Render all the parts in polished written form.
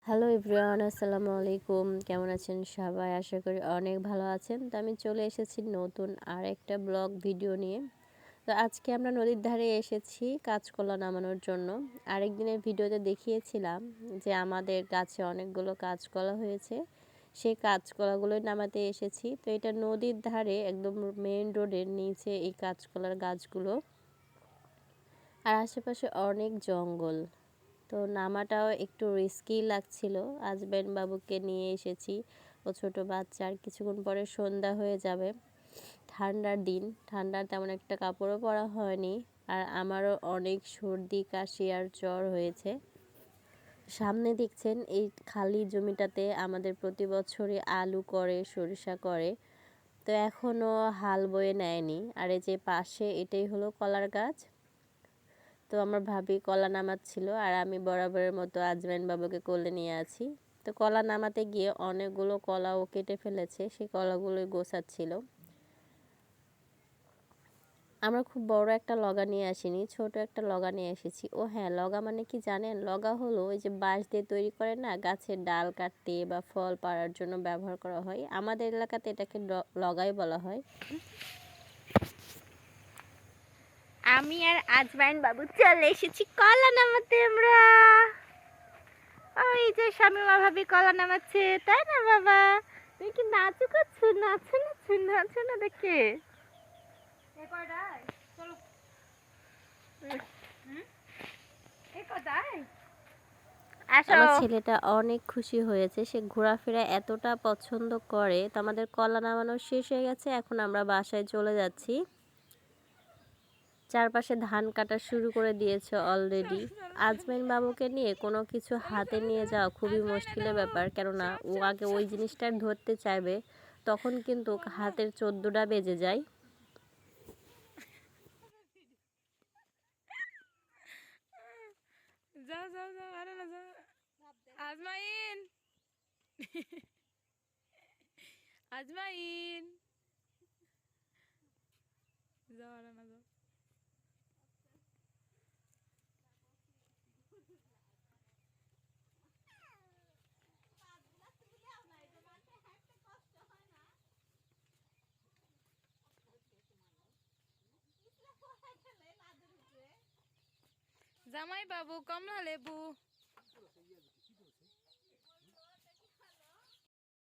Hello everyone, আসসালামু আলাইকুম। কেমন আছেন সবাই? আশা করি অনেক ভালো আছেন। তো আমি চলে এসেছি নতুন আর একটা ব্লগ ভিডিও নিয়ে। তো আজকে আমরা নদীর ধারে এসেছি কাঁচকলা নামানোর জন্য। আরেকদিনের ভিডিওতে দেখিয়েছিলাম যে আমাদের গাছে অনেকগুলো কাঁচকলা হয়েছে, সেই কাঁচকলাগুলোই নামাতে এসেছি। তো এটা নদীর ধারে একদম মেইন রোডের নিচে এই কাঁচকলার গাছগুলো, আর আশেপাশে অনেক জঙ্গল। তো নামাটাও একটু রিস্কি লাগছিল। হাজব্যান্ড বাবুকে নিয়ে এসেছি, ও ছোট বাচ্চা, আর কিছুক্ষণ পরে সন্ধ্যা হয়ে যাবে। ঠান্ডার দিন, ঠান্ডার তেমন একটা কাপড়ও পরা হয়নি, আর আমারও অনেক সর্দি কাশি আর জ্বর হয়েছে। সামনে দেখছেন এই খালি জমিটাতে আমাদের প্রতি বছরই আলু করে, সরিষা করে। তো এখনও হাল বয়ে নেয়নি। আর এই যে পাশে এটাই হলো কলার গাছ। তো আমার ভাবি কলা নামাচ্ছিল, আর আমি বরাবরের মতো আজমাইন বাবুকে কোলে নিয়ে আছি। তো কলা নামাতে গিয়ে অনেকগুলো কলাও কেটে ফেলেছে, সেই কলাগুলোই গোছাচ্ছিল। আমরা খুব বড় একটা লগা নিয়ে আসিনি, ছোট একটা লগা নিয়ে এসেছি। ও হ্যাঁ, লগা মানে কি জানেন? লগা হলো ওই যে বাঁশ দিয়ে তৈরি করে না, গাছের ডাল কাটতে বা ফল পাড়ার জন্য ব্যবহার করা হয়। আমাদের এলাকাতে এটাকে লগাই বলা হয়। আমি আর আজমাইন বাবু চলে এসেছি কলা নামাতে। আমরা ওই যে শামিমা ভাবি কলা নামাচ্ছে, তাই না বাবা? তুই কি নাচু করছো? নাচো নাচো নাচো না দেখে। আমার ছেলেটা অনেক খুশি হয়েছে, সে ঘোরাফেরা এতটা পছন্দ করে। তো আমাদের কলা নামানো শেষ হয়ে গেছে, এখন আমরা বাসায় চলে যাচ্ছি। চারপাশে ধান কাটা শুরু করে দিয়েছে অলরেডি। আজমাইন বাবুকে নিয়ে কোনো কিছু হাতে নিয়ে যাওয়া খুবই মুশকিলের ব্যাপার, কেননা ও আগে ওই জিনিসটা ধরতে চাইবে, তখন কিন্তু হাতের 14টা বেজে যায়। যাও যাও যাও, আরে না যাও। আজমাইন, আজমাইন, যাও, আরে না যাও। জামাই বাবু, কমলা লেবু।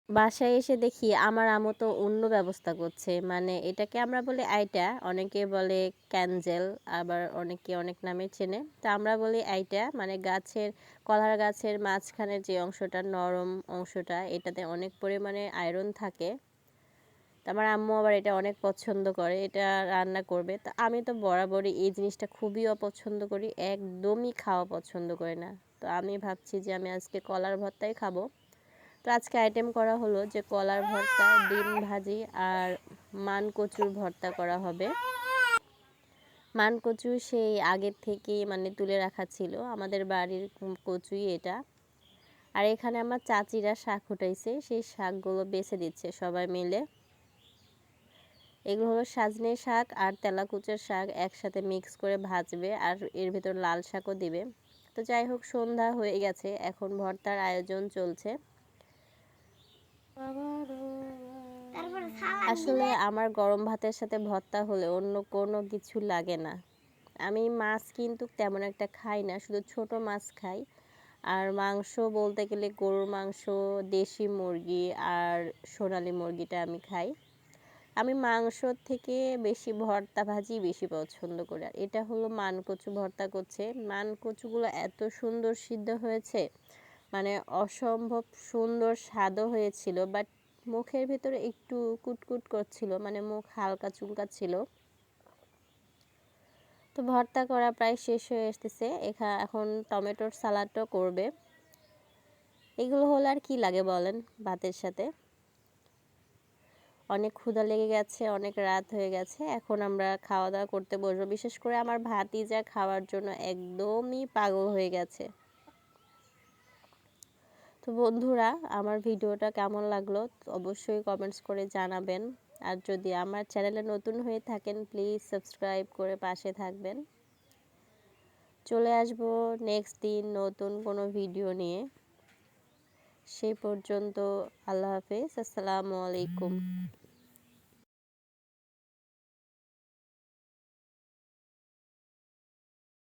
বাসায় এসে দেখি আমার আম্মু তো অন্য ব্যবস্থা করছে, মানে এটাকে আমরা বলি আইটা, অনেকে বলে ক্যানজেল, আবার অনেকে অনেক নামে চেনে। তো আমরা বলি আইটা, মানে গাছের, কলার গাছের মাঝখানের যে অংশটা, নরম অংশটা, এটাতে অনেক পরিমাণে আয়রন থাকে। তো আমার আম্মু আবার এটা অনেক পছন্দ করে, এটা রান্না করবে। তো আমি তো বরাবরই এই জিনিসটা খুবই অপছন্দ করি, একদমই খাওয়া পছন্দ করি না। তো আমি ভাবছি যে আমি আজকে কলার ভর্তাই খাবো। তো আজকে আইটেম করা হলো যে কলার ভর্তা, ডিম ভাজি, আর মান কচুর ভর্তা করা হবে। মান কচু সেই আগের থেকেই মানে তুলে রাখা ছিল, আমাদের বাড়ির কচুই এটা। আর এখানে আমার চাচিরা শাক উঠাইছে, সেই শাকগুলো বেছে দিচ্ছে সবাই মিলে। এগুলো হলো সাজনে শাক আর তেলাকুচের শাক একসাথে মিক্স করে ভাজবে, আর এর ভিতর লাল শাকও দিবে। তো যাই হোক, সন্ধ্যা হয়ে গেছে, এখন ভর্তার আয়োজন চলছে। আসলে আমার গরম ভাতের সাথে ভর্তা হলে অন্য কোনো কিছু লাগে না। আমি মাছ কিন্তু তেমন একটা খাই না, শুধু ছোট মাছ খাই। আর মাংস বলতে গেলে গরুর মাংস, দেশি মুরগি আর সোনালী মুরগিটা আমি খাই। আমি মাংসর থেকে বেশি ভর্তা ভাজি বেশি পছন্দ করি। আর এটা হলো মান কচু ভর্তা করছে। মান কচুগুলো এত সুন্দর সিদ্ধ হয়েছে, মানে অসম্ভব সুন্দর স্বাদও হয়েছিল, বাট মুখের ভিতরে একটু কুটকুট করছিল, মানে মুখ হালকা চুলকাচ্ছিল। তো ভর্তা করা প্রায় শেষ হয়ে আসতেছে, এখন টমেটোর সালাডও করবে। এগুলো হলে আর কি লাগে বলেন ভাতের সাথে। অনেক ক্ষুধা লেগে গেছে, অনেক রাত হয়ে গেছে, এখন আমরা খাওয়া দাওয়া করতে বসবো। বিশেষ করে আমার ভাতিজা খাওয়ার জন্য একদমই পাগল হয়ে গেছে। তো বন্ধুরা, আমার ভিডিওটা কেমন লাগলো অবশ্যই কমেন্টস করে জানাবেন। আর যদি আমার চ্যানেলে নতুন হয়ে থাকেন, প্লিজ সাবস্ক্রাইব করে পাশে থাকবেন। চলে আসবো নেক্সট দিন নতুন কোনো ভিডিও নিয়ে। সেই পর্যন্ত আল্লাহ হাফেজ, আসসালামু আলাইকুম।